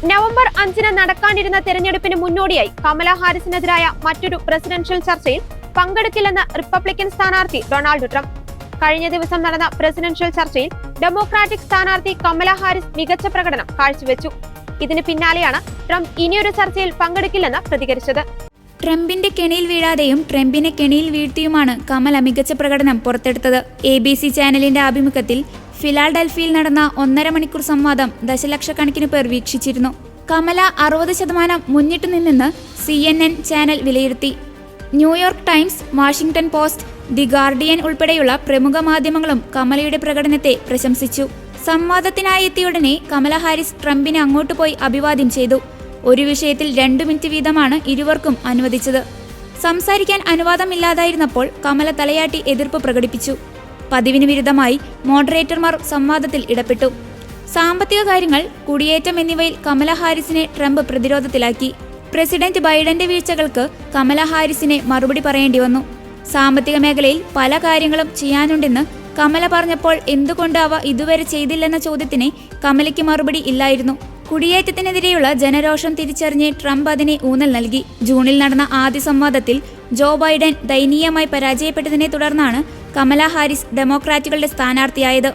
November 5 നടക്കാനിരുന്ന തെരഞ്ഞെടുപ്പിന് മുന്നോടിയായി കമലാ ഹാരിസിനെതിരായ മറ്റൊരു പ്രസിഡൻഷ്യൽ ചർച്ചയിൽ പങ്കെടുക്കില്ലെന്ന് റിപ്പബ്ലിക്കൻ സ്ഥാനാർത്ഥി ഡൊണാൾഡ് ട്രംപ്. കഴിഞ്ഞ ദിവസം നടന്ന പ്രസിഡൻഷ്യൽ ചർച്ചയിൽ ഡെമോക്രാറ്റിക് സ്ഥാനാർത്ഥി കമലാ ഹാരിസ് മികച്ച പ്രകടനം കാഴ്ചവെച്ചു. ഇതിന് പിന്നാലെയാണ് ട്രംപ് ഇനിയൊരു ചർച്ചയിൽ പങ്കെടുക്കില്ലെന്ന് പ്രതികരിച്ചത്. ട്രംപിന്റെ കെണിയിൽ വീഴാതെയും ട്രംപിനെ കെണിയിൽ വീഴ്ത്തിയുമാണ് കമല മികച്ച പ്രകടനം പുറത്തെടുത്തത്. ABC ചാനലിന്റെ ആഭിമുഖ്യത്തിൽ ഫിലാഡൽഫിയയിൽ നടന്ന 1.5 മണിക്കൂർ സംവാദം ദശലക്ഷക്കണക്കിന് പേർ വീക്ഷിച്ചിരുന്നു. കമല 60% മുന്നിട്ടു നിന്നെന്ന് CNN ചാനൽ വിലയിരുത്തി. New York times, Washington post, the guardian ഉൾപ്പെടെയുള്ള പ്രമുഖ മാധ്യമങ്ങളും കമലയുടെ പ്രകടനത്തെ പ്രശംസിച്ചു. സംവാദത്തിനായി എത്തിയുടനെ കമല ഹാരിസ് ട്രംപിനെ അങ്ങോട്ട് പോയി അഭിവാദ്യം ചെയ്തു. ഒരു വിഷയത്തിൽ 2 മിനിറ്റ് വീതമാണ് ഇരുവർക്കും അനുവദിച്ചത്. സംസാരിക്കാൻ അനുവാദമില്ലാതായിരുന്നപ്പോൾ കമല തലയാട്ടി എതിർപ്പ് പ്രകടിപ്പിച്ചു. പതിവിന് വിരുദ്ധമായി മോഡറേറ്റർമാർ സംവാദത്തിൽ ഇടപെട്ടു. സാമ്പത്തിക കാര്യങ്ങൾ, കുടിയേറ്റം എന്നിവയിൽ കമല ഹാരിസിനെ ട്രംപ് പ്രതിരോധത്തിലാക്കി. പ്രസിഡന്റ് ബൈഡന്റെ വീഴ്ചകൾക്ക് കമല ഹാരിസിനെ മറുപടി പറയേണ്ടി വന്നു. സാമ്പത്തിക മേഖലയിൽ പല കാര്യങ്ങളും ചെയ്യാനുണ്ടെന്ന് കമല പറഞ്ഞപ്പോൾ എന്തുകൊണ്ട് അവ ഇതുവരെ ചെയ്തില്ലെന്ന ചോദ്യത്തിന് കമലയ്ക്ക് മറുപടി ഇല്ലായിരുന്നു. കുടിയേറ്റത്തിനെതിരെയുള്ള ജനരോഷം തിരിച്ചറിഞ്ഞ് ട്രംപ് അതിനെ ഊന്നൽ നൽകി. ജൂണിൽ നടന്ന ആദ്യ സംവാദത്തിൽ ജോ ബൈഡൻ ദയനീയമായി പരാജയപ്പെട്ടതിനെ തുടർന്നാണ് കമലാ ഹാരിസ് ഡെമോക്രാറ്റുകളുടെ സ്ഥാനാർത്ഥിയായത്.